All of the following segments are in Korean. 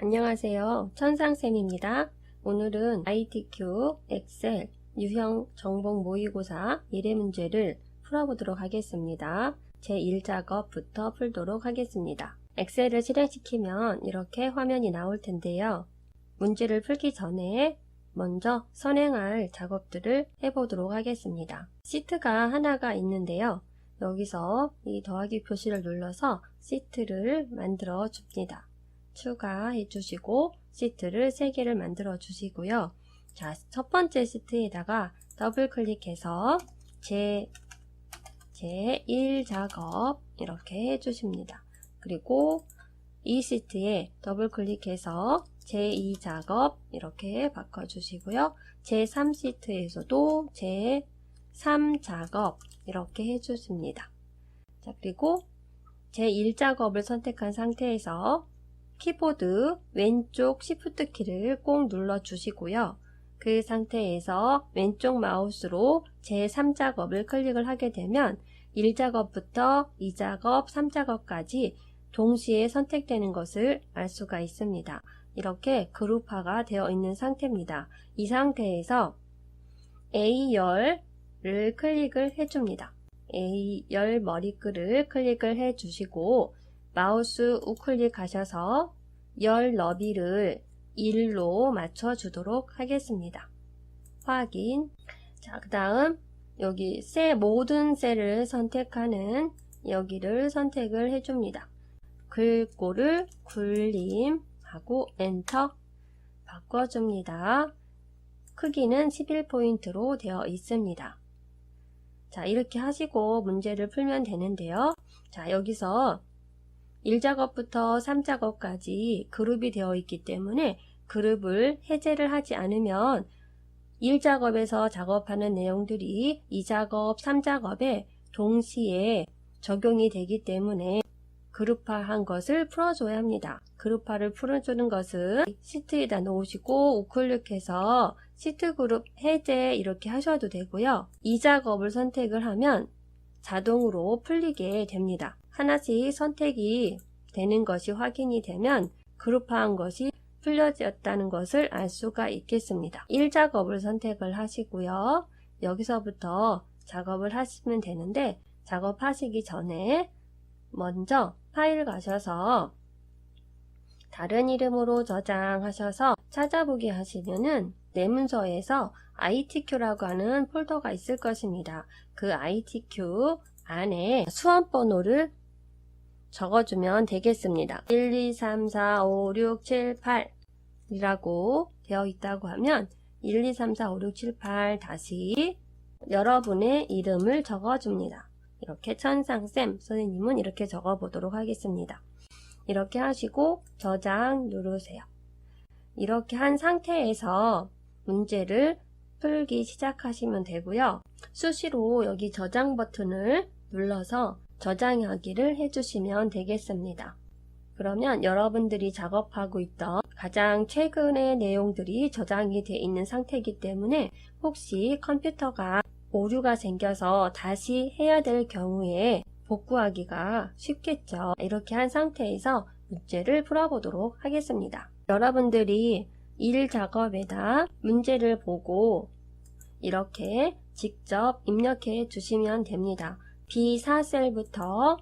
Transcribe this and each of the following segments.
안녕하세요. 천상쌤입니다. 오늘은 ITQ, 엑셀, 유형 정복 모의고사 1회 문제를 풀어보도록 하겠습니다. 제1작업부터 풀도록 하겠습니다. 엑셀을 실행시키면 이렇게 화면이 나올 텐데요. 문제를 풀기 전에 먼저 선행할 작업들을 해보도록 하겠습니다. 시트가 하나가 있는데요. 여기서 이 더하기 표시를 눌러서 시트를 만들어 줍니다. 추가해 주시고 시트를 3개를 만들어 주시고요. 자, 첫 번째 시트에다가 더블 클릭해서 제1 작업 이렇게 해 주십니다. 그리고 이 시트에 더블 클릭해서 제2 작업 이렇게 바꿔 주시고요. 제3 시트에서도 제3 작업 이렇게 해 주십니다. 자, 그리고 제1 작업을 선택한 상태에서 키보드 왼쪽 Shift 키를 꼭 눌러 주시고요. 그 상태에서 왼쪽 마우스로 제3작업을 클릭을 하게 되면 1작업부터 2작업, 3작업까지 동시에 선택되는 것을 알 수가 있습니다. 이렇게 그룹화가 되어 있는 상태입니다. 이 상태에서 A열을 클릭을 해줍니다. A열 머리글을 클릭을 해 주시고 마우스 우클릭 하셔서 열 너비를 1로 맞춰 주도록 하겠습니다. 확인. 자, 그 다음 여기 모든 셀을 선택하는 여기를 선택을 해줍니다. 글꼴을 굴림하고 엔터 바꿔줍니다. 크기는 11포인트로 되어 있습니다. 자, 이렇게 하시고 문제를 풀면 되는데요. 자, 여기서 1작업부터 3작업까지 그룹이 되어 있기 때문에 그룹을 해제를 하지 않으면 1작업에서 작업하는 내용들이 2작업, 3작업에 동시에 적용이 되기 때문에 그룹화한 것을 풀어줘야 합니다. 그룹화를 풀어주는 것은 시트에다 놓으시고 우클릭해서 시트 그룹 해제 이렇게 하셔도 되고요. 2작업을 선택을 하면 자동으로 풀리게 됩니다. 하나씩 선택이 되는 것이 확인이 되면 그룹화한 것이 풀려졌다는 것을 알 수가 있겠습니다. 1작업을 선택을 하시고요. 여기서부터 작업을 하시면 되는데 작업하시기 전에 먼저 파일 가셔서 다른 이름으로 저장하셔서 찾아보기 하시면은 내 문서에서 ITQ라고 하는 폴더가 있을 것입니다. 그 ITQ 안에 수험 번호를 적어주면 되겠습니다. 1, 2, 3, 4, 5, 6, 7, 8 이라고 되어 있다고 하면 1, 2, 3, 4, 5, 6, 7, 8 다시 여러분의 이름을 적어줍니다. 이렇게 천상쌤 선생님은 이렇게 적어보도록 하겠습니다. 이렇게 하시고 저장 누르세요. 이렇게 한 상태에서 문제를 풀기 시작하시면 되고요. 수시로 여기 저장 버튼을 눌러서 저장하기를 해주시면 되겠습니다. 그러면 여러분들이 작업하고 있던 가장 최근의 내용들이 저장이 되어 있는 상태이기 때문에 혹시 컴퓨터가 오류가 생겨서 다시 해야 될 경우에 복구하기가 쉽겠죠. 이렇게 한 상태에서 문제를 풀어보도록 하겠습니다. 여러분들이 1작업에다 문제를 보고 이렇게 직접 입력해 주시면 됩니다. B4셀부터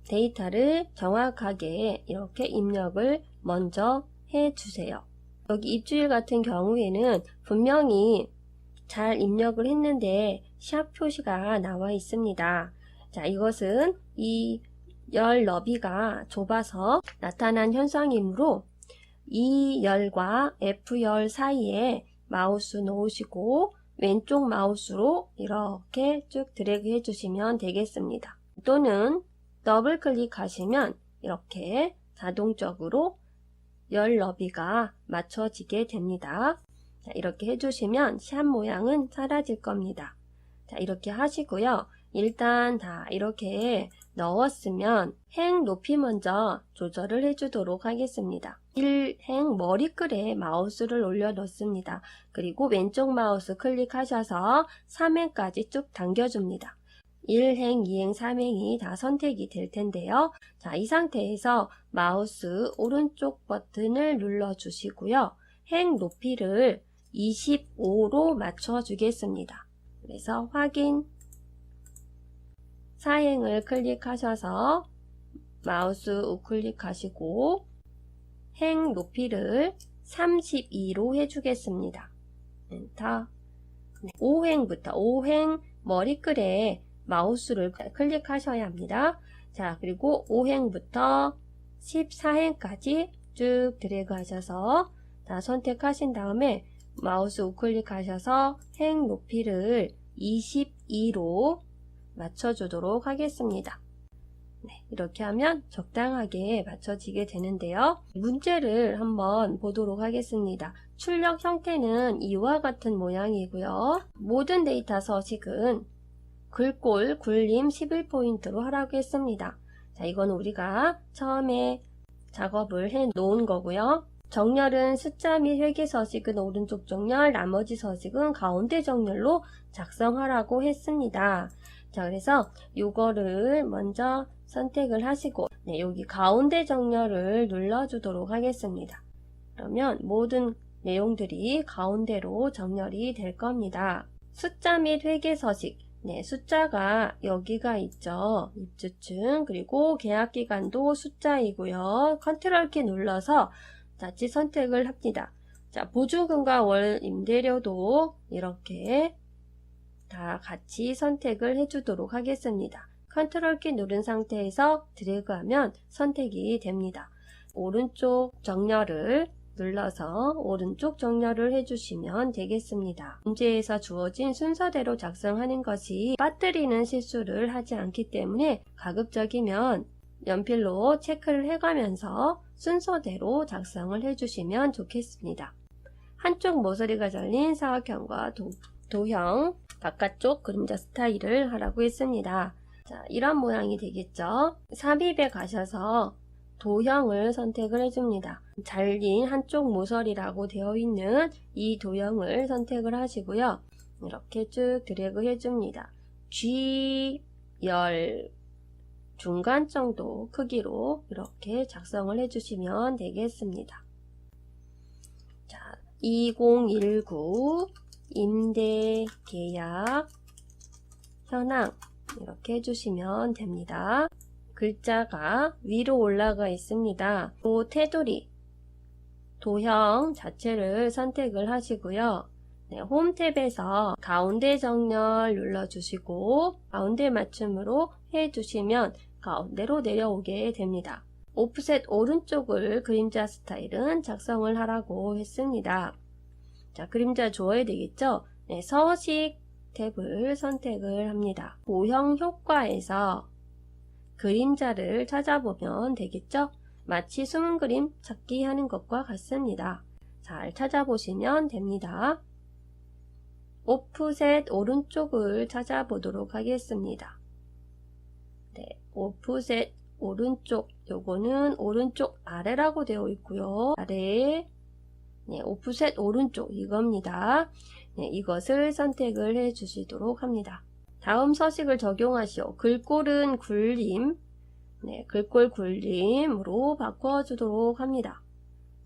데이터를 정확하게 이렇게 입력을 먼저 해 주세요. 여기 입주일 같은 경우에는 분명히 잘 입력을 했는데 샵 표시가 나와 있습니다. 자, 이것은 이 열 너비가 좁아서 나타난 현상이므로 이 열과 F열 사이에 마우스 놓으시고 왼쪽 마우스로 이렇게 쭉 드래그 해주시면 되겠습니다. 또는 더블 클릭하시면 이렇게 자동적으로 열 너비가 맞춰지게 됩니다. 자, 이렇게 해주시면 샵 모양은 사라질 겁니다. 자, 이렇게 하시고요. 일단 다 이렇게 넣었으면 행 높이 먼저 조절을 해주도록 하겠습니다. 1행 머리글에 마우스를 올려 놓습니다. 그리고 왼쪽 마우스 클릭하셔서 3행까지 쭉 당겨줍니다. 1행, 2행, 3행이 다 선택이 될 텐데요. 자, 이 상태에서 마우스 오른쪽 버튼을 눌러 주시고요. 행 높이를 25로 맞춰 주겠습니다. 그래서 확인, 4행을 클릭하셔서 마우스 우클릭하시고 행 높이를 32로 해주겠습니다. 엔터. 5행부터 5행 머리글에 마우스를 클릭하셔야 합니다. 자, 그리고 5행부터 14행까지 쭉 드래그 하셔서 다 선택하신 다음에 마우스 우클릭하셔서 행 높이를 22로 맞춰주도록 하겠습니다. 네, 이렇게 하면 적당하게 맞춰지게 되는데요. 문제를 한번 보도록 하겠습니다. 출력 형태는 이와 같은 모양이고요. 모든 데이터 서식은 글꼴, 굴림 11포인트로 하라고 했습니다. 자, 이건 우리가 처음에 작업을 해 놓은 거고요. 정렬은 숫자 및 회계 서식은 오른쪽 정렬, 나머지 서식은 가운데 정렬로 작성하라고 했습니다. 자, 그래서 이거를 먼저 선택을 하시고 여기 가운데 정렬을 눌러주도록 하겠습니다. 그러면 모든 내용들이 가운데로 정렬이 될 겁니다. 숫자 및 회계 서식, 숫자가 여기가 있죠. 입주층, 그리고 계약기간도 숫자이고요. 컨트롤 키 눌러서 자칫 선택을 합니다. 자, 보증금과 월 임대료도 이렇게 다 같이 선택을 해주도록 하겠습니다. 컨트롤 키 누른 상태에서 드래그하면 선택이 됩니다. 오른쪽 정렬을 눌러서 오른쪽 정렬을 해주시면 되겠습니다. 문제에서 주어진 순서대로 작성하는 것이 빠뜨리는 실수를 하지 않기 때문에 가급적이면 연필로 체크를 해가면서 순서대로 작성을 해주시면 좋겠습니다. 한쪽 모서리가 잘린 사각형과 도형, 바깥쪽 그림자 스타일을 하라고 했습니다. 자, 이런 모양이 되겠죠. 삽입에 가셔서 도형을 선택을 해줍니다. 잘린 한쪽 모서리라고 되어 있는 이 도형을 선택을 하시고요. 이렇게 쭉 드래그 해줍니다. G열 중간 정도 크기로 이렇게 작성을 해주시면 되겠습니다. 자, 2019 임대 계약 현황 이렇게 해주시면 됩니다. 글자가 위로 올라가 있습니다. 또 테두리 도형 자체를 선택을 하시고요. 홈 탭에서 가운데 정렬 눌러주시고 가운데 맞춤으로 해주시면 가운데로 내려오게 됩니다. 오프셋 오른쪽을 그림자 스타일은 작성을 하라고 했습니다. 자, 그림자 주어야 되겠죠? 서식 탭을 선택을 합니다. 도형 효과에서 그림자를 찾아보면 되겠죠? 마치 숨은 그림 찾기 하는 것과 같습니다. 잘 찾아보시면 됩니다. 오프셋 오른쪽을 찾아보도록 하겠습니다. 오프셋 오른쪽, 요거는 오른쪽 아래라고 되어 있고요. 아래, 오프셋 오른쪽 이겁니다. 이것을 선택을 해 주시도록 합니다. 다음 서식을 적용하시오. 글꼴은 굴림, 글꼴 굴림으로 바꿔주도록 합니다.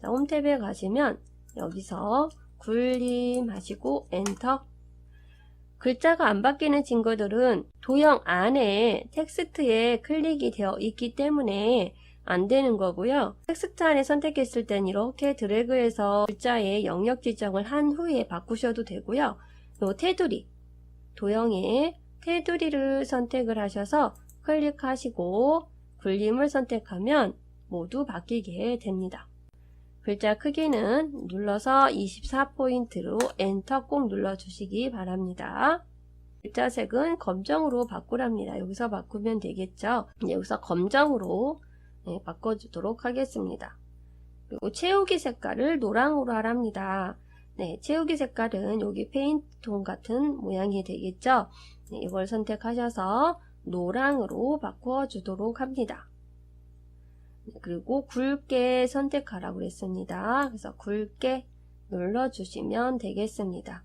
자, 홈 탭에 가시면 여기서 굴림 하시고 엔터. 글자가 안 바뀌는 친구들은 도형 안에 텍스트에 클릭이 되어 있기 때문에 안 되는 거고요. 텍스트 안에 선택했을 땐 이렇게 드래그해서 글자의 영역 지정을 한 후에 바꾸셔도 되고요. 요 테두리, 도형의 테두리를 선택을 하셔서 클릭하시고 굴림을 선택하면 모두 바뀌게 됩니다. 글자 크기는 눌러서 24포인트로 엔터 꼭 눌러주시기 바랍니다. 글자 색은 검정으로 바꾸랍니다. 여기서 바꾸면 되겠죠. 여기서 검정으로 바꿔주도록 하겠습니다. 그리고 채우기 색깔을 노랑으로 하랍니다. 채우기 색깔은 여기 페인트톤 같은 모양이 되겠죠. 이걸 선택하셔서 노랑으로 바꿔주도록 합니다. 그리고 굵게 선택하라고 했습니다. 그래서 굵게 눌러주시면 되겠습니다.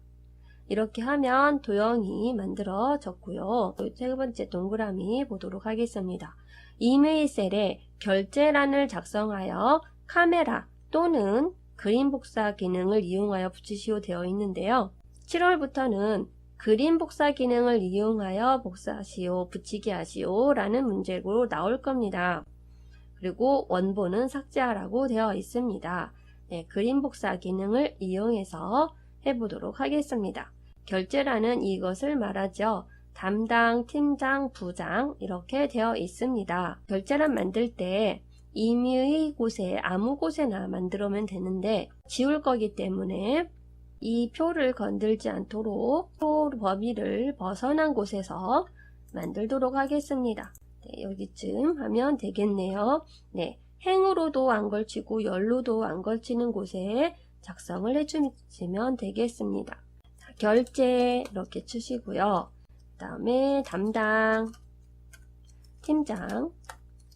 이렇게 하면 도형이 만들어졌고요. 세 번째 동그라미 보도록 하겠습니다. 임의 셀에 결제란을 작성하여 카메라 또는 그림 복사 기능을 이용하여 붙이시오 되어 있는데요. 7월부터는 그림 복사 기능을 이용하여 복사하시오, 붙이기 하시오 라는 문제로 나올 겁니다. 그리고 원본은 삭제하라고 되어 있습니다. 네, 그림 복사 기능을 이용해서 해보도록 하겠습니다. 결제란은 이것을 말하죠. 담당, 팀장, 부장 이렇게 되어 있습니다. 결제란 만들 때 임의의 곳에 아무 곳에나 만들면 되는데 지울 거기 때문에 이 표를 건들지 않도록 표 범위를 벗어난 곳에서 만들도록 하겠습니다. 네, 여기쯤 하면 되겠네요. 네, 행으로도 안 걸치고 열로도 안 걸치는 곳에 작성을 해주시면 되겠습니다. 자, 결제 이렇게 치시고요. 그 다음에 담당, 팀장,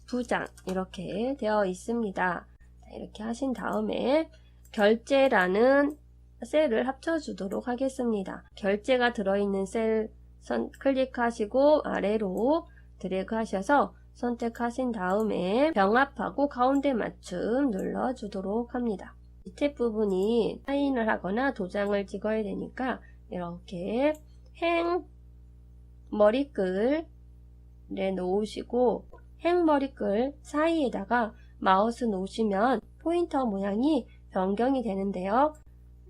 부장 이렇게 되어 있습니다. 자, 이렇게 하신 다음에 결제라는 셀을 합쳐주도록 하겠습니다. 결제가 들어있는 셀 클릭하시고 아래로 드래그 하셔서 선택하신 다음에 병합하고 가운데 맞춤 눌러주도록 합니다. 밑에 부분이 사인을 하거나 도장을 찍어야 되니까 이렇게 행 머리글에 놓으시고 행 머리글 사이에다가 마우스 놓으시면 포인터 모양이 변경이 되는데요.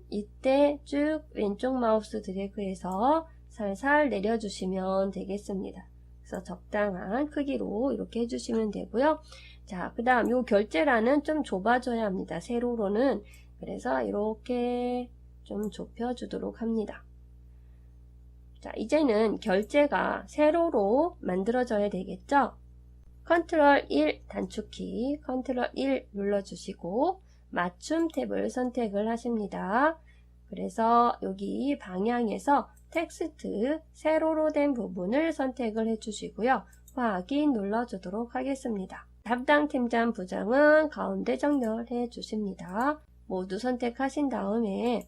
이때 쭉 왼쪽 마우스 드래그해서 살살 내려주시면 되겠습니다. 그래서 적당한 크기로 이렇게 해주시면 되고요. 자, 그 다음 요 결제란은 좀 좁아져야 합니다. 세로로는. 그래서 이렇게 좀 좁혀주도록 합니다. 자, 이제는 결제가 세로로 만들어져야 되겠죠? 컨트롤 1 단축키, 컨트롤 1 눌러주시고 맞춤 탭을 선택을 하십니다. 그래서 여기 방향에서 텍스트 세로로 된 부분을 선택을 해주시고요. 확인 눌러주도록 하겠습니다. 담당 팀장 부장은 가운데 정렬해 주십니다. 모두 선택하신 다음에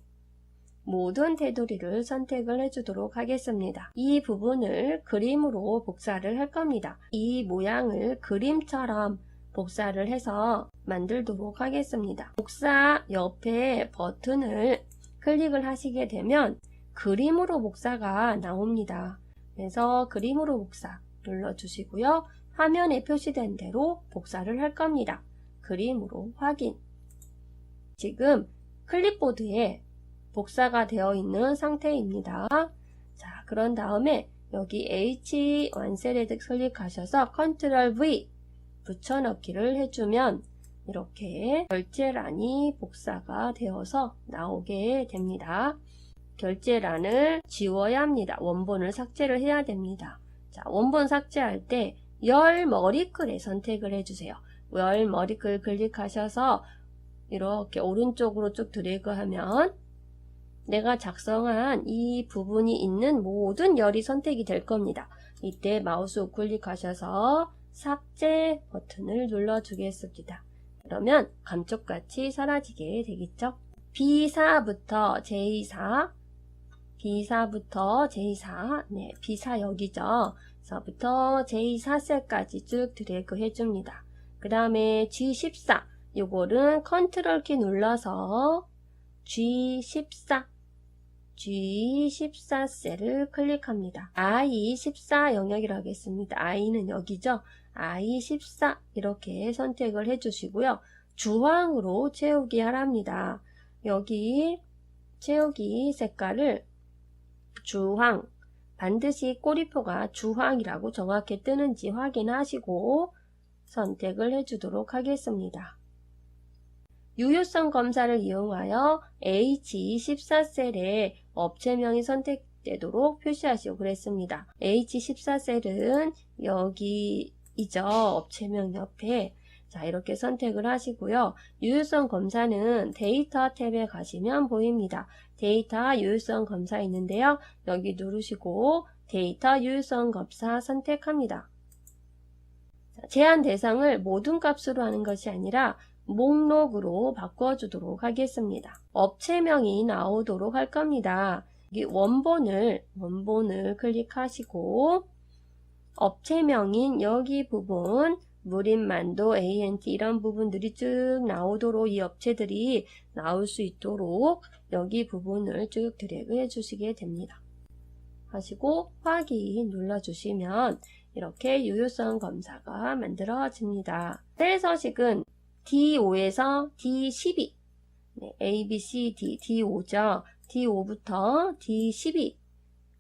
모든 테두리를 선택을 해주도록 하겠습니다. 이 부분을 그림으로 복사를 할 겁니다. 이 모양을 그림처럼 복사를 해서 만들도록 하겠습니다. 복사 옆에 버튼을 클릭을 하시게 되면 그림으로 복사가 나옵니다. 그래서 그림으로 복사 눌러주시고요. 화면에 표시된 대로 복사를 할 겁니다. 그림으로 확인. 지금 클립보드에 복사가 되어 있는 상태입니다. 자, 그런 다음에 여기 H1셀에 클릭하셔서 컨트롤 V 붙여넣기를 해주면 이렇게 결제란이 복사가 되어서 나오게 됩니다. 결제란을 지워야 합니다. 원본을 삭제를 해야 됩니다. 자, 원본 삭제할 때 열 머리글에 선택을 해주세요. 열 머리글 클릭하셔서 이렇게 오른쪽으로 쭉 드래그하면 내가 작성한 이 부분이 있는 모든 열이 선택이 될 겁니다. 이때 마우스 우클릭하셔서 삭제 버튼을 눌러주겠습니다. 그러면 감쪽같이 사라지게 되겠죠. B4부터 J4, B4부터 J4, 네, B4 여기죠. 서부터 J4셀까지 쭉 드래그 해줍니다. 그 다음에 G14, 요거는 컨트롤 키 눌러서 G14 셀을 클릭합니다. I14 영역이라고 하겠습니다. I는 여기죠. I14 이렇게 선택을 해주시고요. 주황으로 채우기 하랍니다. 여기 채우기 색깔을 주황, 반드시 꼬리표가 주황이라고 정확히 뜨는지 확인하시고 선택을 해주도록 하겠습니다. 유효성 검사를 이용하여 H14셀에 업체명이 선택되도록 표시하시오 그랬습니다. H14셀은 여기이죠. 업체명 옆에. 자, 이렇게 선택을 하시고요. 유효성 검사는 데이터 탭에 가시면 보입니다. 데이터 유효성 검사 있는데요. 여기 누르시고 데이터 유효성 검사 선택합니다. 자, 제한 대상을 모든 값으로 하는 것이 아니라 목록으로 바꿔주도록 하겠습니다. 업체명이 나오도록 할 겁니다. 여기 원본을 클릭하시고 업체명인 여기 부분 무림만도 ANT 이런 부분들이 쭉 나오도록 이 업체들이 나올 수 있도록 여기 부분을 쭉 드래그 해 주시게 됩니다. 하시고 확인 눌러주시면 이렇게 유효성 검사가 만들어집니다. 셀 서식은 D5에서 D12 A, B, C, D, D5죠. D5부터 D12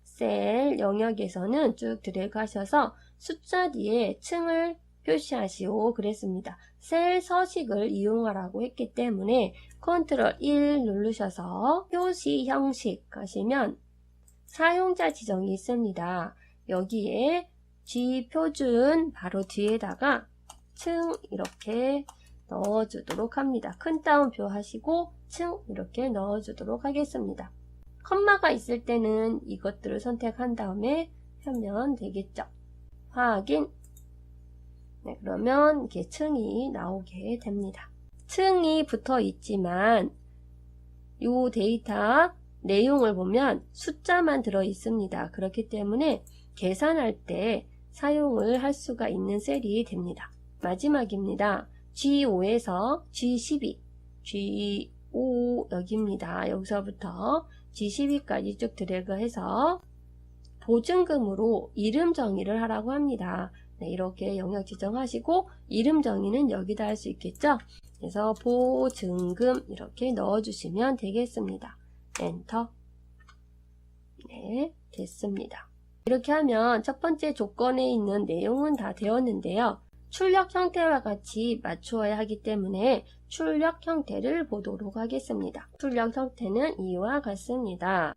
셀 영역에서는 쭉 드래그 하셔서 숫자 뒤에 층을 표시하시오 그랬습니다. 셀 서식을 이용하라고 했기 때문에 컨트롤 1 누르셔서 표시 형식 하시면 사용자 지정이 있습니다. 여기에 G 표준 바로 뒤에다가 층 이렇게 넣어주도록 합니다. 큰 따옴표 하시고 층 이렇게 넣어주도록 하겠습니다. 컴마가 있을 때는 이것들을 선택한 다음에 하면 되겠죠. 확인. 네, 그러면 이렇게 층이 나오게 됩니다. 층이 붙어 있지만 이 데이터 내용을 보면 숫자만 들어 있습니다. 그렇기 때문에 계산할 때 사용을 할 수가 있는 셀이 됩니다. 마지막입니다. G5에서 G12, G5 여기입니다. 여기서부터 G12까지 쭉 드래그해서 보증금으로 이름 정의를 하라고 합니다. 네, 이렇게 영역 지정하시고 이름 정의는 여기다 할 수 있겠죠. 그래서 보증금 이렇게 넣어주시면 되겠습니다. 엔터. 네, 됐습니다. 이렇게 하면 첫 번째 조건에 있는 내용은 다 되었는데요. 출력 형태와 같이 맞추어야 하기 때문에 출력 형태를 보도록 하겠습니다. 출력 형태는 이와 같습니다.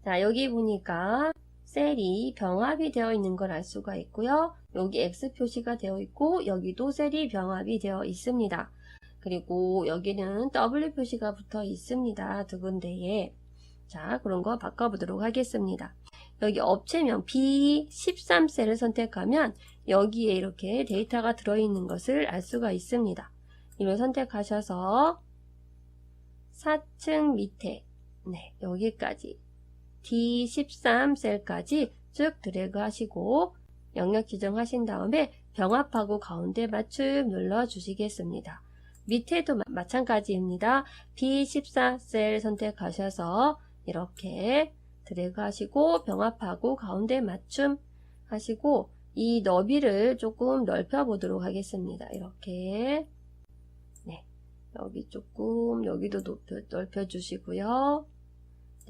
자, 여기 보니까 셀이 병합이 되어 있는 걸 알 수가 있고요. 여기 X 표시가 되어 있고 여기도 셀이 병합이 되어 있습니다. 그리고 여기는 W 표시가 붙어 있습니다. 두 군데에. 자, 그런 거 바꿔보도록 하겠습니다. 여기 업체명 B13셀을 선택하면 여기에 이렇게 데이터가 들어있는 것을 알 수가 있습니다. 이걸 선택하셔서 4층 밑에 여기까지 D13셀까지 쭉 드래그 하시고 영역 지정하신 다음에 병합하고 가운데 맞춤 눌러 주시겠습니다. 밑에도 마찬가지입니다. B14셀 선택하셔서 이렇게 드래그 하시고 병합하고 가운데 맞춤 하시고 이 너비를 조금 넓혀 보도록 하겠습니다. 이렇게 여기 조금 여기도 넓혀 주시고요.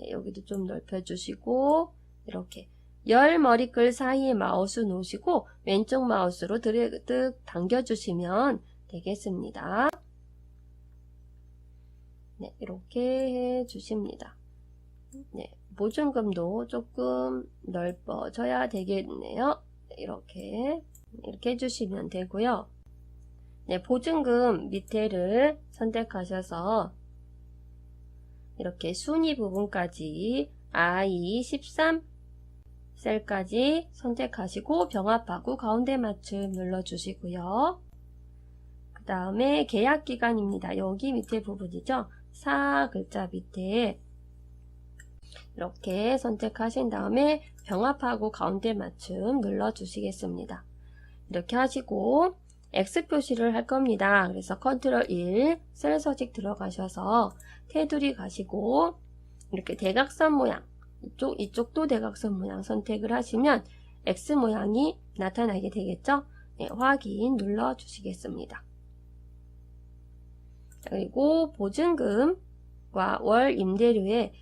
여기도 좀 넓혀 주시고 이렇게 열 머리글 사이에 마우스 놓으시고 왼쪽 마우스로 드래그 당겨 주시면 되겠습니다. 이렇게 해 주십니다. 보증금도 조금 넓어져야 되겠네요. 이렇게 해주시면 되고요. 보증금 밑에를 선택하셔서 이렇게 순위 부분까지 I13 셀까지 선택하시고 병합하고 가운데 맞춤 눌러주시고요. 그 다음에 계약기간입니다. 여기 밑에 부분이죠. 4 글자 밑에 이렇게 선택하신 다음에 병합하고 가운데 맞춤 눌러주시겠습니다. 이렇게 하시고 X 표시를 할 겁니다. 그래서 컨트롤 1 셀 서식 들어가셔서 테두리 가시고 이렇게 대각선 모양 이쪽도 대각선 모양 선택을 하시면 X 모양이 나타나게 되겠죠. 확인 눌러 주시겠습니다. 그리고 보증금과 월 임대료에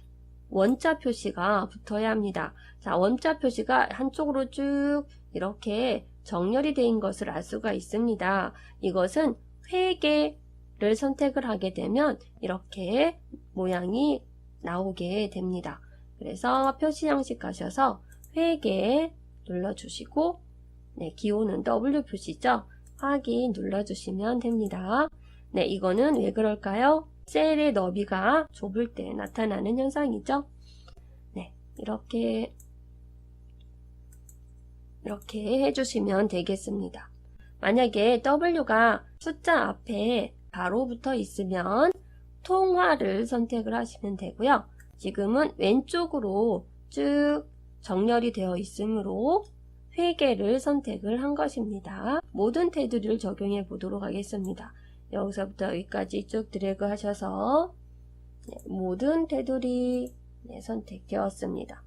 원자 표시가 붙어야 합니다. 자, 원자 표시가 한쪽으로 쭉 이렇게 정렬이 된 것을 알 수가 있습니다. 이것은 회계를 선택을 하게 되면 이렇게 모양이 나오게 됩니다. 그래서 표시 형식 가셔서 회계 눌러주시고 기호는 W 표시죠. 확인 눌러주시면 됩니다. 이거는 왜 그럴까요? 셀의 너비가 좁을 때 나타나는 현상이죠. 이렇게 해주시면 되겠습니다. 만약에 W가 숫자 앞에 바로 붙어 있으면 통화를 선택을 하시면 되고요. 지금은 왼쪽으로 쭉 정렬이 되어 있으므로 회계를 선택을 한 것입니다. 모든 테두리를 적용해 보도록 하겠습니다. 여기서부터 여기까지 쭉 드래그 하셔서 모든 테두리 선택되었습니다.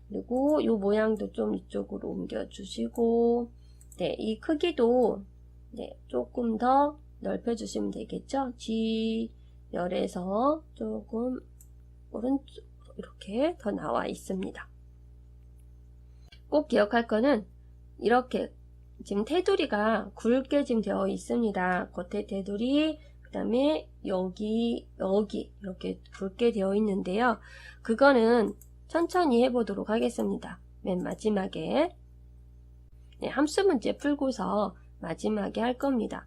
그리고 이 모양도 좀 이쪽으로 옮겨 주시고 이 크기도 조금 더 넓혀 주시면 되겠죠. G열에서 조금 오른쪽 이렇게 더 나와 있습니다. 꼭 기억할 거는 이렇게 지금 테두리가 굵게 지금 되어 있습니다. 겉에 테두리, 그 다음에 여기 이렇게 굵게 되어 있는데요. 그거는 천천히 해보도록 하겠습니다. 맨 마지막에 함수 문제 풀고서 마지막에 할 겁니다.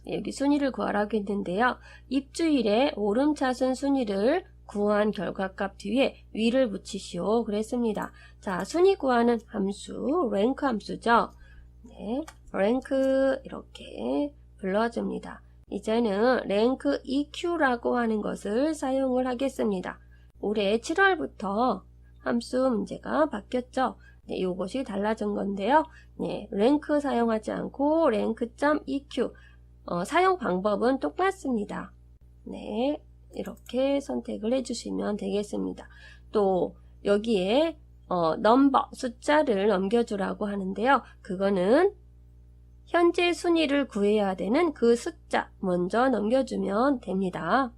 여기 순위를 구하라고 했는데요. 입주일의 오름차순 순위를 구한 결과값 뒤에 위를 붙이시오 그랬습니다. 자, 순위 구하는 함수 랭크 함수죠. 랭크 이렇게 불러줍니다. 이제는 랭크 EQ라고 하는 것을 사용을 하겠습니다. 올해 7월부터 함수 문제가 바뀌었죠. 이것이 달라진 건데요. 랭크 사용하지 않고 랭크.EQ 사용 방법은 똑같습니다. 이렇게 선택을 해주시면 되겠습니다. 또 여기에 넘버 숫자를 넘겨주라고 하는데요. 그거는 현재 순위를 구해야 되는 그 숫자 먼저 넘겨주면 됩니다.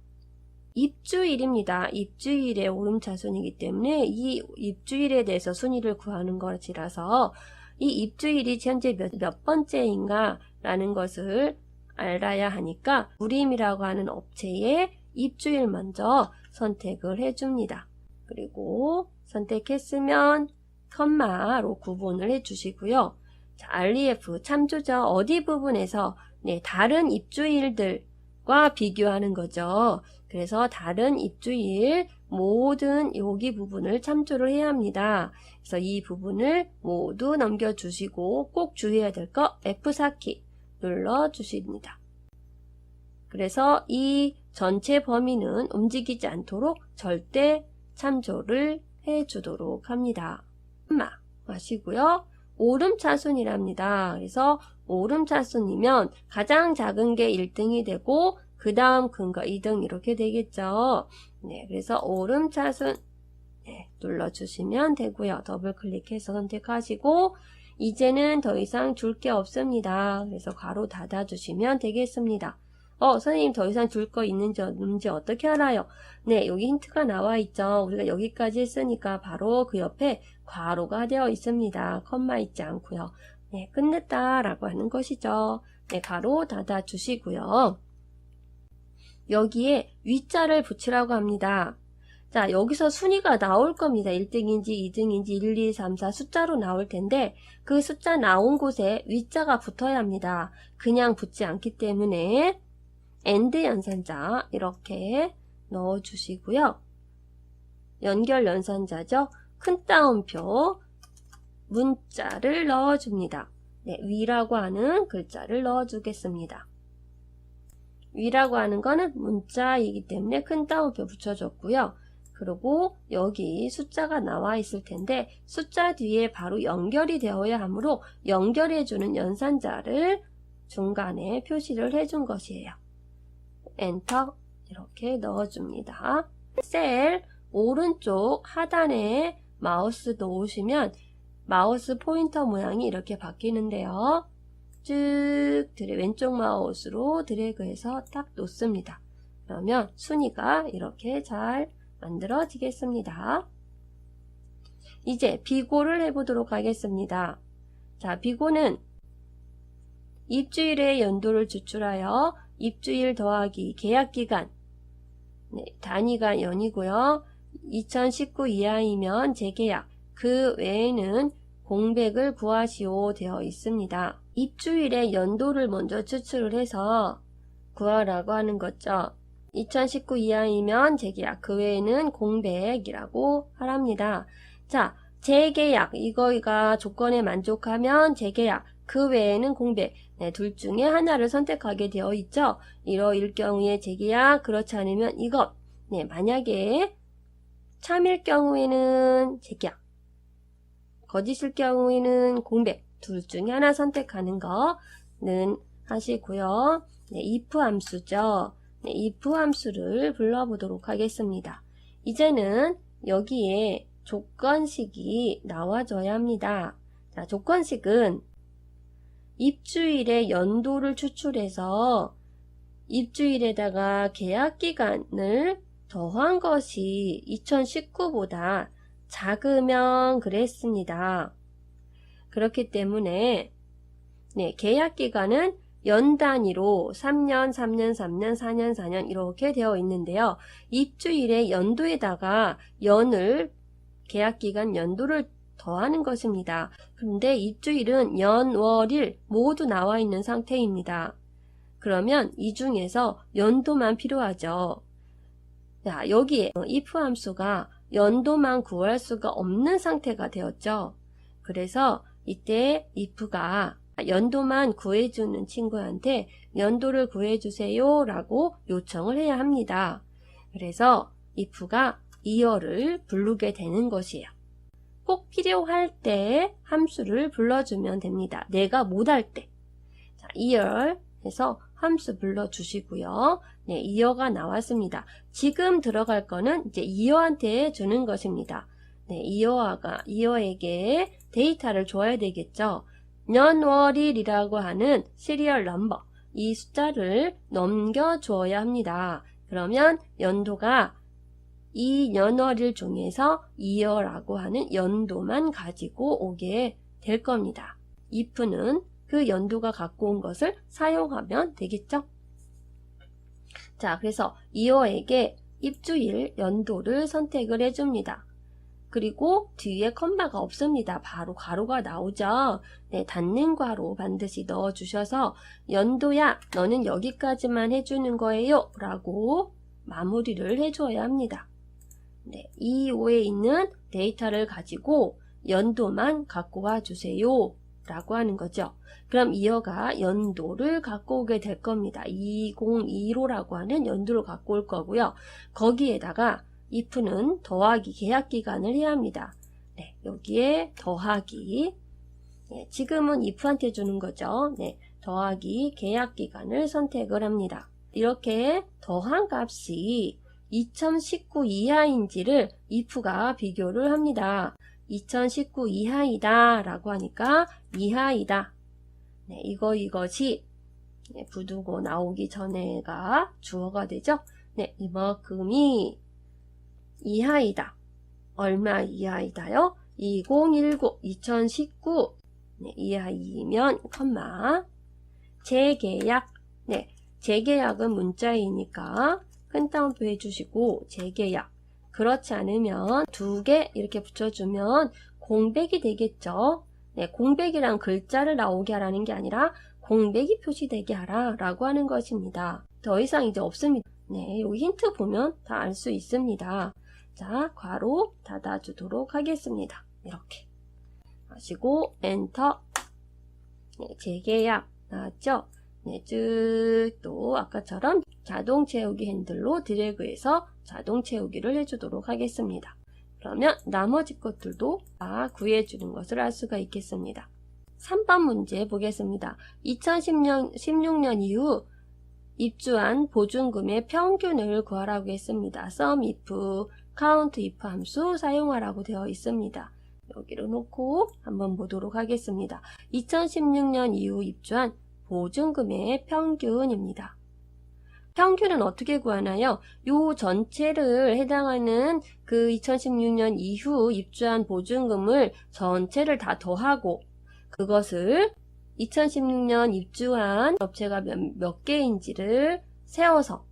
입주일입니다. 입주일의 오름차순이기 때문에 이 입주일에 대해서 순위를 구하는 것이라서 이 입주일이 현재 몇 번째인가 라는 것을 알아야 하니까 우림이라고 하는 업체에 입주일 먼저 선택을 해줍니다. 그리고 선택했으면 컴마로 구분을 해주시고요. 자, REF 참조죠. 어디 부분에서 다른 입주일들과 비교하는 거죠. 그래서 다른 입주일 모든 여기 부분을 참조를 해야 합니다. 그래서 이 부분을 모두 넘겨주시고 꼭 주의해야 될 거 F4키 눌러주십니다. 그래서 이 전체 범위는 움직이지 않도록 절대 참조를 해주도록 합니다. 하시고요. 오름차순이랍니다. 그래서 오름차순이면 가장 작은 게 1등이 되고 그 다음 큰 거 2등 이렇게 되겠죠. 그래서 오름차순 눌러주시면 되고요. 더블 클릭해서 선택하시고 이제는 더 이상 줄 게 없습니다. 그래서 괄호 닫아주시면 되겠습니다. 선생님 더 이상 줄 거 있는지 없는지 어떻게 알아요? 여기 힌트가 나와 있죠. 우리가 여기까지 했으니까 바로 그 옆에 괄호가 되어 있습니다. 컴마 있지 않고요. 끝냈다 라고 하는 것이죠. 괄호 닫아주시고요. 여기에 위자를 붙이라고 합니다. 자, 여기서 순위가 나올 겁니다. 1등인지 2등인지 1, 2, 3, 4 숫자로 나올 텐데 그 숫자 나온 곳에 위자가 붙어야 합니다. 그냥 붙지 않기 때문에 AND 연산자 이렇게 넣어주시고요. 연결 연산자죠. 큰 따옴표 문자를 넣어줍니다. 위라고 하는 글자를 넣어주겠습니다. 위라고 하는 거는 문자이기 때문에 큰 따옴표 붙여줬고요. 그리고 여기 숫자가 나와 있을 텐데 숫자 뒤에 바로 연결이 되어야 하므로 연결해주는 연산자를 중간에 표시를 해준 것이에요. 엔터 이렇게 넣어줍니다. 셀 오른쪽 하단에 마우스 놓으시면 마우스 포인터 모양이 이렇게 바뀌는데요. 쭉 왼쪽 마우스로 드래그해서 딱 놓습니다. 그러면 순위가 이렇게 잘 만들어지겠습니다. 이제 비고를 해보도록 하겠습니다. 자, 비고는 입주일의 연도를 추출하여 입주일 더하기 계약기간 단위가 연이고요. 2019 이하이면 재계약, 그 외에는 공백을 구하시오 되어 있습니다. 입주일의 연도를 먼저 추출을 해서 구하라고 하는 거죠. 2019 이하이면 재계약, 그 외에는 공백이라고 하랍니다. 자, 재계약, 이거가 조건에 만족하면 재계약, 그 외에는 공백. 네, 둘 중에 하나를 선택하게 되어 있죠. 이러일 경우에 재계약, 그렇지 않으면 이것. 네, 만약에 참일 경우에는 재계약, 거짓일 경우에는 공백. 둘 중에 하나 선택하는 거는 하시고요. 네, if 함수죠. 네, if 함수를 불러보도록 하겠습니다. 이제는 여기에 조건식이 나와줘야 합니다. 자, 조건식은 입주일의 연도를 추출해서 입주일에다가 계약기간을 더한 것이 2019보다 작으면 그랬습니다. 그렇기 때문에 네, 계약기간은 연 단위로 3년, 3년, 3년, 4년, 4년 이렇게 되어 있는데요. 입주일의 연도에다가 계약기간 연도를 더하는 것입니다. 그런데 입주일은 연, 월, 일 모두 나와 있는 상태입니다. 그러면 이 중에서 연도만 필요하죠. 자, 여기에 if 함수가 연도만 구할 수가 없는 상태가 되었죠. 그래서 이때 if가 연도만 구해주는 친구한테 연도를 구해주세요 라고 요청을 해야 합니다. 그래서 if가 year를 부르게 되는 것이에요. 꼭 필요할 때 함수를 불러주면 됩니다. 내가 못할 때. 자, year 해서 함수 불러주시고요. 네, year가 나왔습니다. 지금 들어갈 거는 이제 year한테 주는 것입니다. 네, year에게 데이터를 줘야 되겠죠. 년, 월, 일이라고 하는 시리얼 넘버, 이 숫자를 넘겨주어야 합니다. 그러면 연도가 이 연월일 중에서 year라고 하는 연도만 가지고 오게 될 겁니다. if는 그 연도가 갖고 온 것을 사용하면 되겠죠? 자, 그래서 year에게 입주일 연도를 선택을 해줍니다. 그리고 뒤에 컴마가 없습니다. 바로 괄호가 나오죠. 네, 닫는 괄호 반드시 넣어주셔서 연도야, 너는 여기까지만 해주는 거예요 라고 마무리를 해줘야 합니다. 네, 이 호에 있는 데이터를 가지고 연도만 갖고 와주세요 라고 하는 거죠. 그럼 year가 연도를 갖고 오게 될 겁니다. 2015라고 하는 연도를 갖고 올 거고요. 거기에다가 if는 더하기 계약기간을 해야 합니다. 네, 여기에 더하기, 네, 지금은 if한테 주는 거죠. 네, 더하기 계약기간을 선택을 합니다. 이렇게 더한 값이 2019 이하인지를 if가 비교를 합니다. 2019 이하이다 라고 하니까 이하이다. 네, 이것이 네, 부두고 나오기 전에가 주어가 되죠. 네, 이만큼이 이하이다. 얼마 이하이다요? 2019 네, 이하이면 컴마. 재계약. 네, 재계약은 문자이니까 큰 따옴표 해주시고 재계약. 그렇지 않으면 2개 이렇게 붙여주면 공백이 되겠죠. 네, 공백이란 글자를 나오게 하라는 게 아니라 공백이 표시되게 하라 라고 하는 것입니다. 더 이상 이제 없습니다. 네, 여기 힌트 보면 다 알 수 있습니다. 자, 괄호 닫아주도록 하겠습니다. 이렇게 하시고 엔터. 네, 재계약 나왔죠? 네, 쭉 또 아까처럼 자동 채우기 핸들로 드래그해서 자동 채우기를 해주도록 하겠습니다. 그러면 나머지 것들도 다 구해주는 것을 알 수가 있겠습니다. 3번 문제 보겠습니다. 2016년 이후 입주한 보증금의 평균을 구하라고 했습니다. sum if, count if 함수 사용하라고 되어 있습니다. 여기로 놓고 한번 보도록 하겠습니다. 2016년 이후 입주한 보증금의 평균입니다. 평균은 어떻게 구하나요? 요 전체를 해당하는 그 2016년 이후 입주한 보증금을 전체를 다 더하고 그것을 2016년 입주한 업체가 몇 개인지를 세워서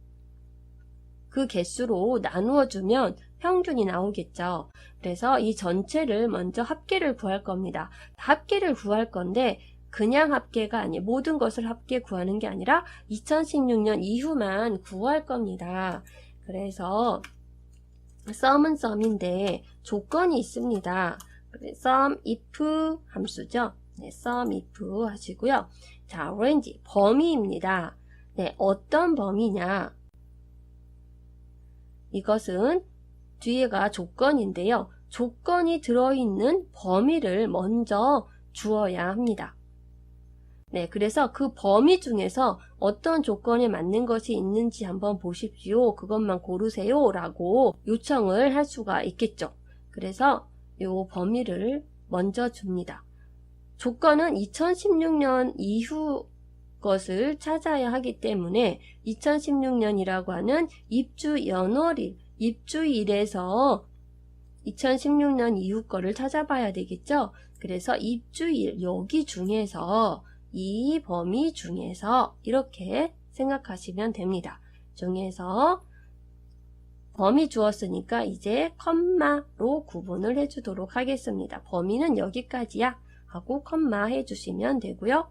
그 개수로 나누어 주면 평균이 나오겠죠. 그래서 이 전체를 먼저 합계를 구할 겁니다. 합계를 구할 건데 그냥 합계가 아니에요. 모든 것을 합계 구하는 게 아니라 2016년 이후만 구할 겁니다. 그래서 sum은 sum인데 조건이 있습니다. sum if 함수죠. 네, sum if 하시고요. 자, range 범위입니다. 네, 어떤 범위냐? 이것은 뒤에가 조건인데요. 조건이 들어있는 범위를 먼저 주어야 합니다. 네, 그래서 그 범위 중에서 어떤 조건에 맞는 것이 있는지 한번 보십시오. 그것만 고르세요. 라고 요청을 할 수가 있겠죠. 그래서 이 범위를 먼저 줍니다. 조건은 2016년 이후 것을 찾아야 하기 때문에 2016년이라고 하는 입주 연월일, 입주일에서 2016년 이후 거를 찾아봐야 되겠죠. 그래서 입주일 여기 중에서 이 범위 중에서 이렇게 생각하시면 됩니다. 중에서 범위 주었으니까 이제 컴마로 구분을 해주도록 하겠습니다. 범위는 여기까지야 하고 컴마 해주시면 되고요.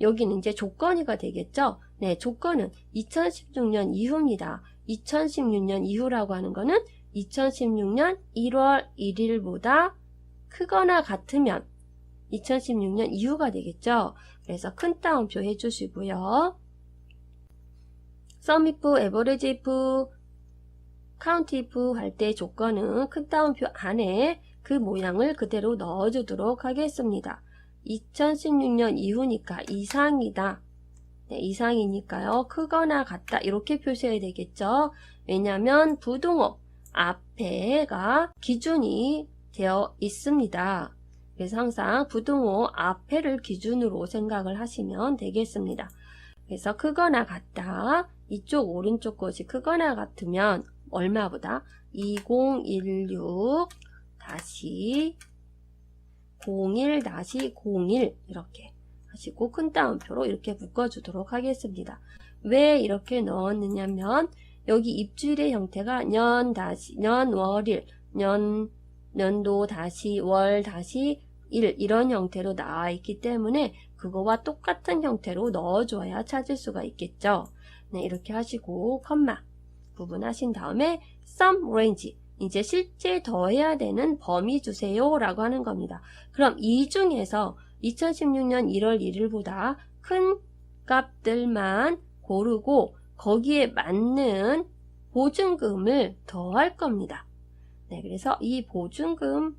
여기는 이제 조건이가 되겠죠. 네, 조건은 2016년 이후입니다. 2016년 이후라고 하는 거는 2016년 1월 1일보다 크거나 같으면 2016년 이후가 되겠죠. 그래서 큰 따옴표 해주시고요. sum if, average if, count if 할 때 조건은 큰 따옴표 안에 그 모양을 그대로 넣어주도록 하겠습니다. 2016년 이후니까 이상이다. 네, 이상이니까요. 크거나 같다. 이렇게 표시해야 되겠죠. 왜냐하면 부등호 앞에가 기준이 되어 있습니다. 그래서 항상 부등호 앞에를 기준으로 생각을 하시면 되겠습니다. 그래서 크거나 같다. 이쪽 오른쪽 것이 크거나 같으면 얼마보다 2016 01-01 이렇게 하시고 큰 따옴표로 이렇게 묶어주도록 하겠습니다. 왜 이렇게 넣었느냐면 여기 입주일의 형태가 년월일, 년도 월 일 이런 형태로 나와 있기 때문에 그거와 똑같은 형태로 넣어줘야 찾을 수가 있겠죠. 네, 이렇게 하시고 컴마 구분하신 다음에 sum range 이제 실제 더해야 되는 범위 주세요 라고 하는 겁니다. 그럼 이 중에서 2016년 1월 1일보다 큰 값들만 고르고 거기에 맞는 보증금을 더할 겁니다. 네, 그래서 이 보증금을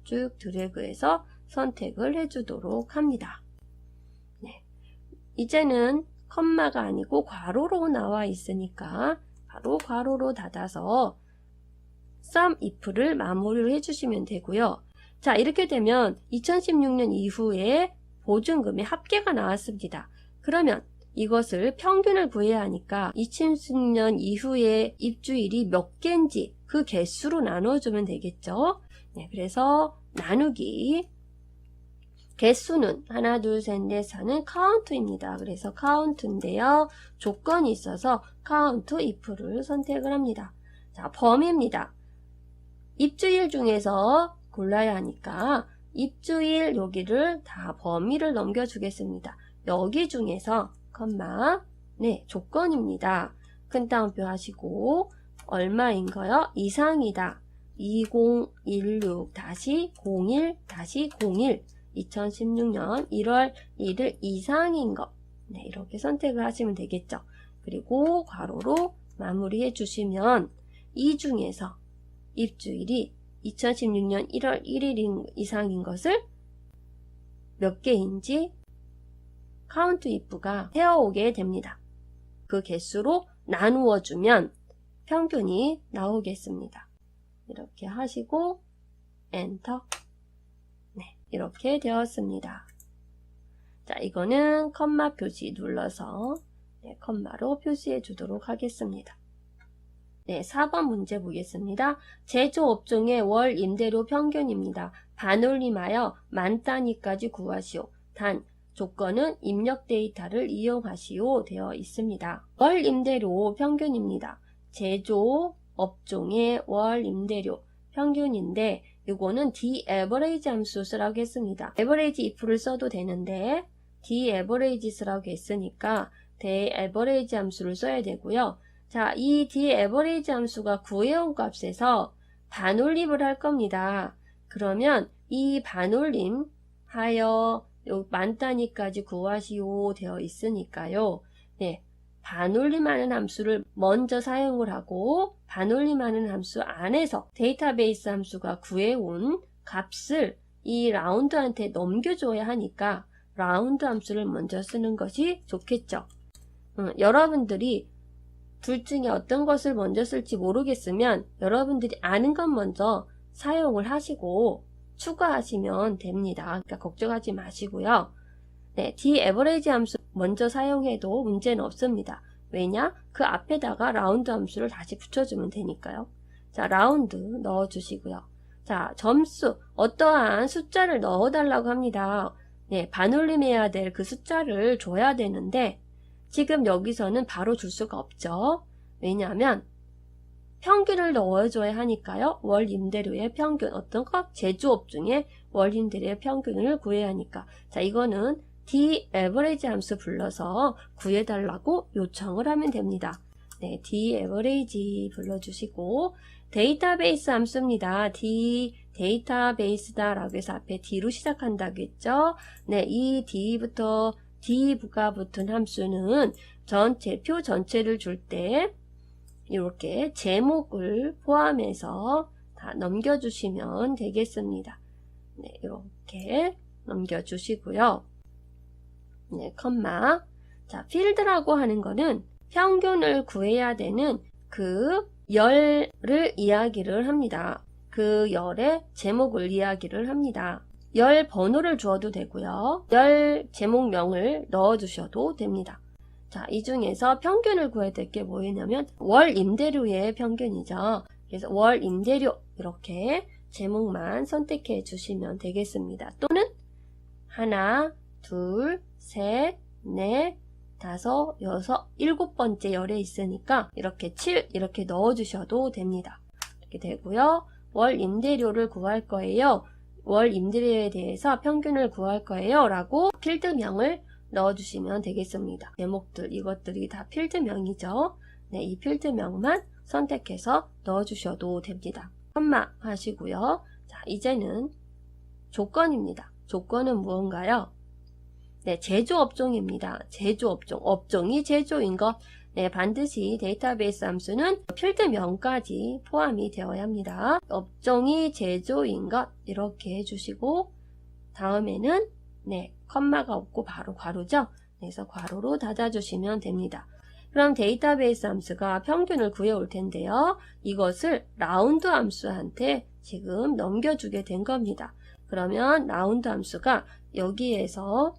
쭉 드래그해서 선택을 해주도록 합니다. 네, 이제는 컴마가 아니고 괄호로 나와 있으니까 바로 괄호로 닫아서 sum if를 마무리를 해주시면 되고요. 자, 이렇게 되면 2016년 이후에 보증금의 합계가 나왔습니다. 그러면 이것을 평균을 구해야 하니까 2016년 이후에 입주일이 몇 개인지 그 개수로 나눠주면 되겠죠. 네, 그래서 나누기 개수는 하나, 둘, 셋, 넷, 4는 카운트입니다. 그래서 카운트인데요. 조건이 있어서 count if를 선택을 합니다. 자, 범위입니다. 입주일 중에서 골라야 하니까 입주일 여기를 다 범위를 넘겨주겠습니다. 여기 중에서 컴마 네, 조건입니다. 큰 따옴표 하시고 얼마인가요? 이상이다. 2016-01-01 2016년 1월 1일 이상인 것. 네, 이렇게 선택을 하시면 되겠죠. 그리고 괄호로 마무리해 주시면 이 중에서 입주일이 2016년 1월 1일 이상인 것을 몇 개인지 count if가 세어오게 됩니다. 그 개수로 나누어 주면 평균이 나오겠습니다. 이렇게 하시고 엔터. 네, 이렇게 되었습니다. 자, 이거는 컴마 표시 눌러서 네, 컴마로 표시해 주도록 하겠습니다. 네, 4번 문제 보겠습니다. 제조업종의 월 임대료 평균입니다. 반올림하여 만 단위까지 구하시오. 단, 조건은 입력 데이터를 이용하시오 되어 있습니다. 월 임대료 평균입니다. 제조업종의 월 임대료 평균인데 이거는 D-average 함수 쓰라고 했습니다. average if를 써도 되는데 D-average 쓰라고 했으니까 D-average 함수를 써야 되고요. 자, 이 D-average 함수가 구해온 값에서 반올림을 할 겁니다. 그러면 이 반올림 하여 요 만 단위까지 구하시오 되어 있으니까요. 네, 반올림하는 함수를 먼저 사용을 하고 반올림하는 함수 안에서 데이터베이스 함수가 구해온 값을 이 라운드한테 넘겨줘야 하니까 라운드 함수를 먼저 쓰는 것이 좋겠죠. 여러분들이 둘 중에 어떤 것을 먼저 쓸지 모르겠으면 여러분들이 아는 것 먼저 사용을 하시고 추가하시면 됩니다. 그러니까 걱정하지 마시고요. 네, d-average 함수 먼저 사용해도 문제는 없습니다. 왜냐? 그 앞에다가 라운드 함수를 다시 붙여주면 되니까요. 자, 라운드 넣어주시고요. 자, 점수, 어떠한 숫자를 넣어달라고 합니다. 네, 반올림해야 될 그 숫자를 줘야 되는데 지금 여기서는 바로 줄 수가 없죠. 왜냐하면 평균을 넣어줘야 하니까요. 월 임대료의 평균, 어떤 것? 제조업 중에 월 임대료의 평균을 구해야 하니까. 자, 이거는 d-average 함수 불러서 구해달라고 요청을 하면 됩니다. 네, d-average 불러주시고 데이터베이스 함수입니다. 데이터베이스다 라고 해서 앞에 d로 시작한다고 했죠. 네, 이 d부터 d가 붙은 함수는 표 전체를 줄 때 이렇게 제목을 포함해서 다 넘겨주시면 되겠습니다. 네, 이렇게 넘겨주시고요. 네, 컴마. 자, 필드라고 하는 거는 평균을 구해야 되는 그 열을 이야기를 합니다. 그 열의 제목을 이야기를 합니다. 열 번호를 주어도 되고요. 열 제목명을 넣어주셔도 됩니다. 자, 이 중에서 평균을 구해야 될 게 뭐냐면 월 임대료의 평균이죠. 그래서 월 임대료 이렇게 제목만 선택해 주시면 되겠습니다. 또는 하나, 둘, 셋, 넷, 다섯, 여섯, 일곱 번째 열에 있으니까 이렇게 7 이렇게 넣어주셔도 됩니다. 이렇게 되고요. 월 임대료를 구할 거예요. 월 임대료에 대해서 평균을 구할 거예요. 라고 필드명을 넣어주시면 되겠습니다. 제목들, 이것들이 다 필드명이죠. 네, 이 필드명만 선택해서 넣어주셔도 됩니다. 컴마 하시고요. 자, 이제는 조건입니다. 조건은 무언가요? 네, 제조업종입니다. 제조업종, 업종이 제조인 것. 네, 반드시 데이터베이스 함수는 필드명까지 포함이 되어야 합니다. 업종이 제조인 것 이렇게 해주시고 다음에는 네, 컴마가 없고 바로 괄호죠. 그래서 괄호로 닫아주시면 됩니다. 그럼 데이터베이스 함수가 평균을 구해올 텐데요. 이것을 라운드 함수한테 지금 넘겨주게 된 겁니다. 그러면 라운드 함수가 여기에서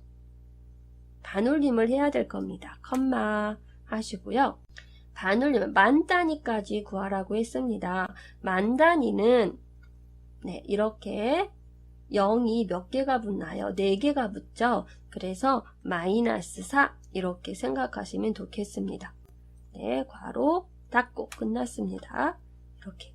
반올림을 해야 될 겁니다. 컴마 하시고요. 반올림, 만 단위까지 구하라고 했습니다. 만 단위는 네, 이렇게 0이 몇 개가 붙나요? 4개가 붙죠? 그래서 마이너스 4 이렇게 생각하시면 좋겠습니다. 네, 괄호 닫고 끝났습니다. 이렇게.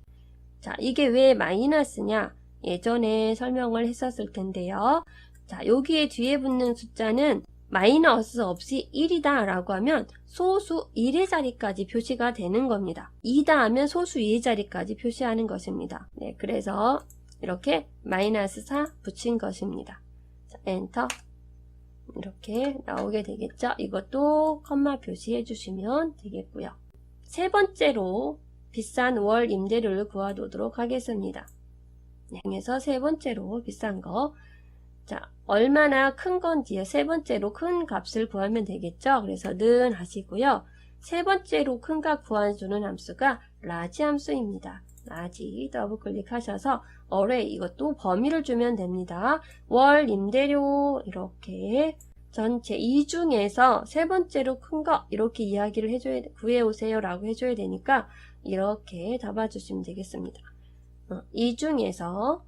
자, 이게 왜 마이너스냐? 예전에 설명을 했었을 텐데요. 자, 여기에 뒤에 붙는 숫자는 마이너스 없이 1이다 라고 하면 소수 1의 자리까지 표시가 되는 겁니다. 2다 하면 소수 2의 자리까지 표시하는 것입니다. 네, 그래서 이렇게 마이너스 4 붙인 것입니다. 자, 엔터. 이렇게 나오게 되겠죠. 이것도 컴마 표시해 주시면 되겠고요. 세 번째로 비싼 월 임대료를 구하도록 하겠습니다. 네, 중에서 세 번째로 비싼 거. 자, 얼마나 큰 건지요. 세 번째로 큰 값을 구하면 되겠죠. 그래서 는 하시고요. 세 번째로 큰 값 구해주는 함수가 라지 함수입니다. 라지 더블 클릭하셔서 어레이 이것도 범위를 주면 됩니다. 월 임대료 이렇게 전체 이 중에서 세 번째로 큰 거 이렇게 이야기를 해줘야 구해오세요 라고 해줘야 되니까 이렇게 잡아주시면 되겠습니다. 이 중에서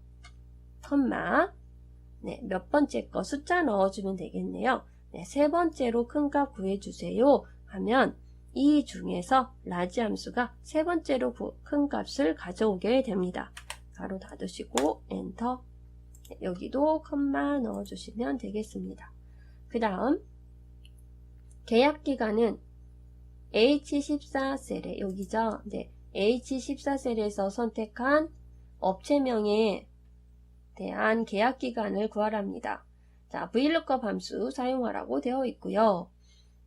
컴마 네, 몇 번째 거 숫자 넣어주면 되겠네요. 네, 세 번째로 큰 값 구해주세요 하면 이 중에서 라지 함수가 세 번째로 큰 값을 가져오게 됩니다. 가로 닫으시고 엔터. 네, 여기도 컴마 넣어주시면 되겠습니다. 그 다음 계약기간은 H14셀에 여기죠. 네, H14셀에서 선택한 업체명에 대한 계약기간을 구하랍니다. 자, VLOOKUP 함수 사용하라고 되어 있고요.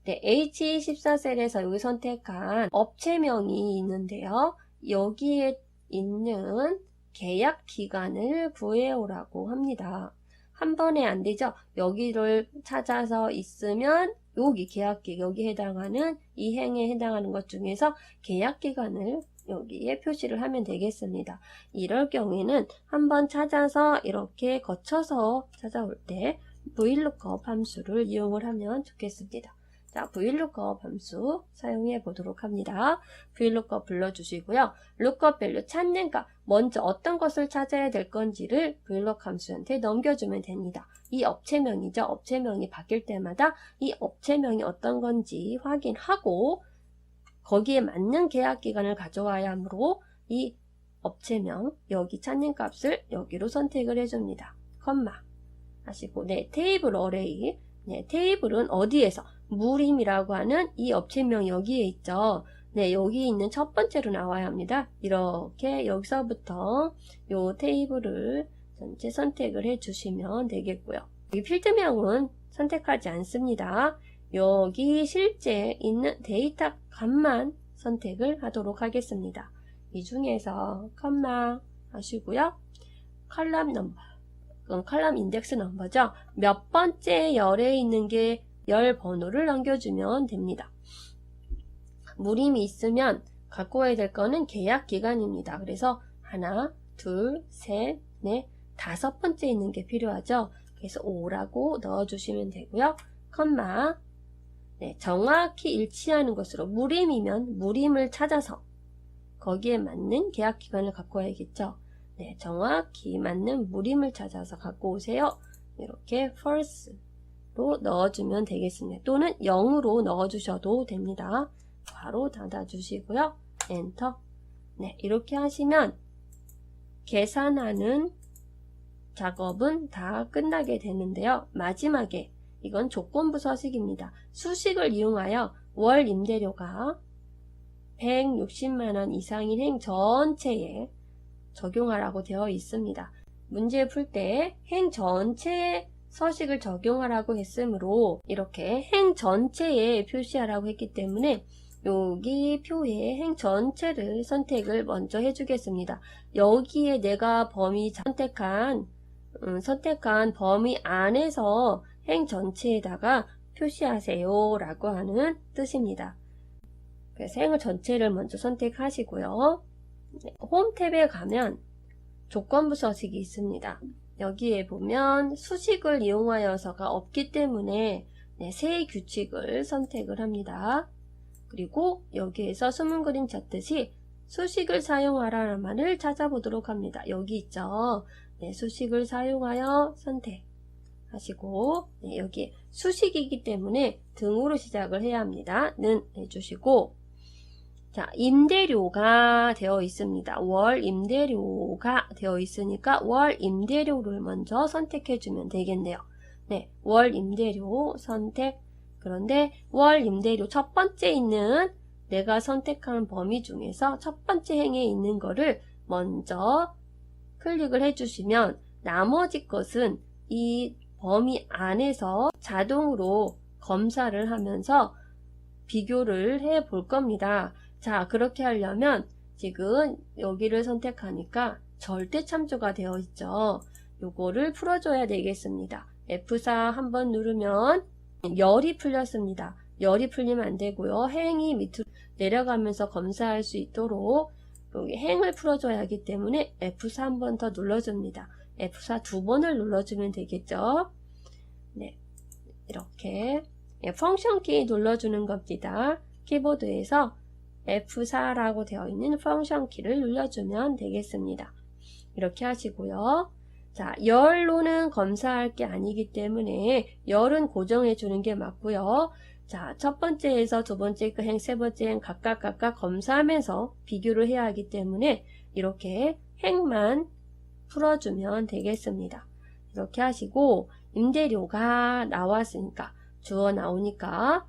네, H14셀에서 여기 선택한 업체명이 있는데요. 여기에 있는 계약 기간을 구해오라고 합니다. 한 번에 안 되죠? 여기를 찾아서 있으면 여기 계약기, 여기 해당하는 이 행에 해당하는 것 중에서 계약 기간을 여기에 표시를 하면 되겠습니다. 이럴 경우에는 한번 찾아서 이렇게 거쳐서 찾아올 때 VLOOKUP 함수를 이용을 하면 좋겠습니다. 자, VLOOKUP 함수 사용해 보도록 합니다. VLOOKUP 불러주시고요. lookup 밸류 찾는 값, 먼저 어떤 것을 찾아야 될 건지를 VLOOKUP 함수한테 넘겨주면 됩니다. 이 업체명이죠. 업체명이 바뀔 때마다 이 업체명이 어떤 건지 확인하고 거기에 맞는 계약 기간을 가져와야 하므로 이 업체명, 여기 찾는 값을 여기로 선택을 해줍니다. 컴마 하시고, 네, 테이블 어레이. 네, 테이블은 어디에서? 무림이라고 하는 이 업체명 여기에 있죠. 네, 여기 있는 첫 번째로 나와야 합니다. 이렇게 여기서부터 요 테이블을 전체 선택을 해주시면 되겠고요. 이 필드명은 선택하지 않습니다. 여기 실제 있는 데이터 값만 선택을 하도록 하겠습니다. 이 중에서 컴마 하시고요. 컬럼 넘버, 컬럼 인덱스 넘버죠. 몇 번째 열에 있는 게 열 번호를 넘겨주면 됩니다. 무림이 있으면 갖고 와야 될 거는 계약 기간입니다. 그래서 하나, 둘, 셋, 넷, 다섯 번째 있는 게 필요하죠. 그래서 5라고 넣어주시면 되고요. 컴마, 네, 정확히 일치하는 것으로 무림이면 무림을 찾아서 거기에 맞는 계약 기간을 갖고 와야겠죠. 네, 정확히 맞는 무림을 찾아서 갖고 오세요. 이렇게 false로 넣어주면 되겠습니다. 또는 0으로 넣어주셔도 됩니다. 바로 닫아주시고요. 엔터. 네, 이렇게 하시면 계산하는 작업은 다 끝나게 되는데요. 마지막에 이건 조건부 서식입니다. 수식을 이용하여 월 임대료가 160만원 이상인 행 전체에 적용하라고 되어 있습니다. 문제 풀 때 행 전체에 서식을 적용하라고 했으므로 이렇게 행 전체에 표시하라고 했기 때문에 여기 표에 행 전체를 선택을 먼저 해주겠습니다. 여기에 내가 범위 선택한 범위 안에서 행 전체에다가 표시하세요 라고 하는 뜻입니다. 그래서 행을 전체를 먼저 선택하시고요. 홈 탭에 가면 조건부 서식이 있습니다. 여기에 보면 수식을 이용하여서가 없기 때문에 새 규칙을 선택을 합니다. 그리고 여기에서 숨은 그림 찾듯이 수식을 사용하라는 말을 찾아보도록 합니다. 여기 있죠. 네, 수식을 사용하여 선택하시고 여기 수식이기 때문에 등으로 시작을 해야 합니다. 는 해주시고 자, 임대료가 되어 있습니다. 월 임대료가 되어 있으니까 월 임대료를 먼저 선택해주면 되겠네요. 네, 월 임대료 선택. 그런데 월 임대료 첫 번째 있는 내가 선택한 범위 중에서 첫 번째 행에 있는 거를 먼저 클릭을 해주시면 나머지 것은 이 범위 안에서 자동으로 검사를 하면서 비교를 해 볼 겁니다. 자, 그렇게 하려면 지금 여기를 선택하니까 절대 참조가 되어 있죠. 요거를 풀어줘야 되겠습니다. F4 한번 누르면 열이 풀렸습니다. 열이 풀리면 안 되고요. 행이 밑으로 내려가면서 검사할 수 있도록 여기 행을 풀어줘야 하기 때문에 F4 한 번 더 눌러줍니다. F4 두 번을 눌러주면 되겠죠. 네, 이렇게 펑션 키 눌러주는 겁니다. 키보드에서 F4라고 되어 있는 펑션 키를 눌러주면 되겠습니다. 이렇게 하시고요. 자, 열로는 검사할 게 아니기 때문에 열은 고정해 주는 게 맞고요. 자, 첫 번째에서 두 번째 그 행, 세 번째 행 각각 검사하면서 비교를 해야 하기 때문에 이렇게 행만 풀어주면 되겠습니다. 이렇게 하시고 임대료가 나왔으니까 주어 나오니까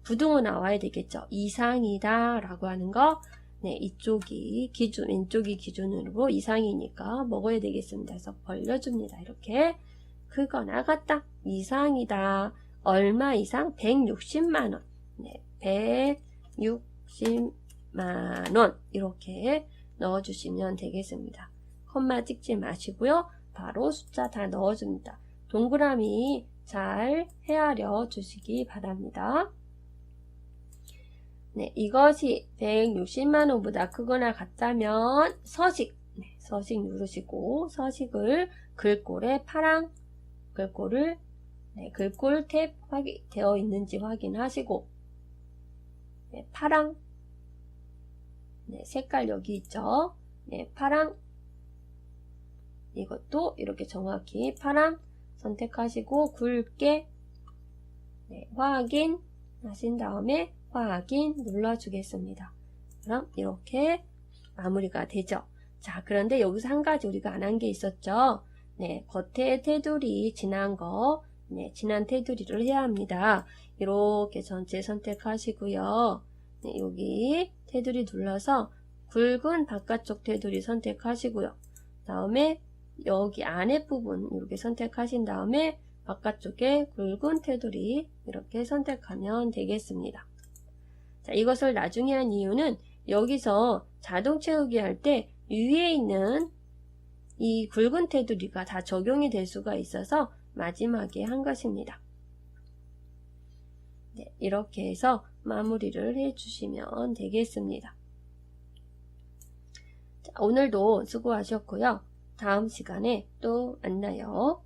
부등호 나와야 되겠죠. 이상이다 라고 하는 거, 네, 이쪽이 기준, 왼쪽이 기준으로 이상이니까 먹어야 되겠습니다. 그래서 벌려줍니다. 이렇게. 크거나 같다. 이상이다. 얼마 이상? 160만원. 네, 160만원. 이렇게 넣어주시면 되겠습니다. 콤마 찍지 마시고요. 바로 숫자 다 넣어줍니다. 동그라미 잘 헤아려 주시기 바랍니다. 네, 이것이 160만원보다 크거나 같다면 서식, 네, 서식 누르시고 서식을 글꼴에 파랑 글꼴을 글꼴 탭 되어 있는지 확인하시고 네, 파랑 네, 색깔 여기 있죠. 네, 파랑 이것도 이렇게 정확히 파랑 선택하시고 굵게 네, 확인 하신 다음에 확인 눌러주겠습니다. 그럼 이렇게 마무리가 되죠. 자, 그런데 여기서 한 가지 우리가 안 한 게 있었죠. 네, 겉에 테두리 진한 거, 네, 진한 테두리를 해야 합니다. 이렇게 전체 선택하시고요. 네, 여기 테두리 눌러서 굵은 바깥쪽 테두리 선택하시고요. 다음에 여기 안에 부분 이렇게 선택하신 다음에 바깥쪽에 굵은 테두리 이렇게 선택하면 되겠습니다. 자, 이것을 나중에 한 이유는 여기서 자동 채우기 할 때 위에 있는 이 굵은 테두리가 다 적용이 될 수가 있어서 마지막에 한 것입니다. 네, 이렇게 해서 마무리를 해주시면 되겠습니다. 자, 오늘도 수고하셨고요. 다음 시간에 또 만나요.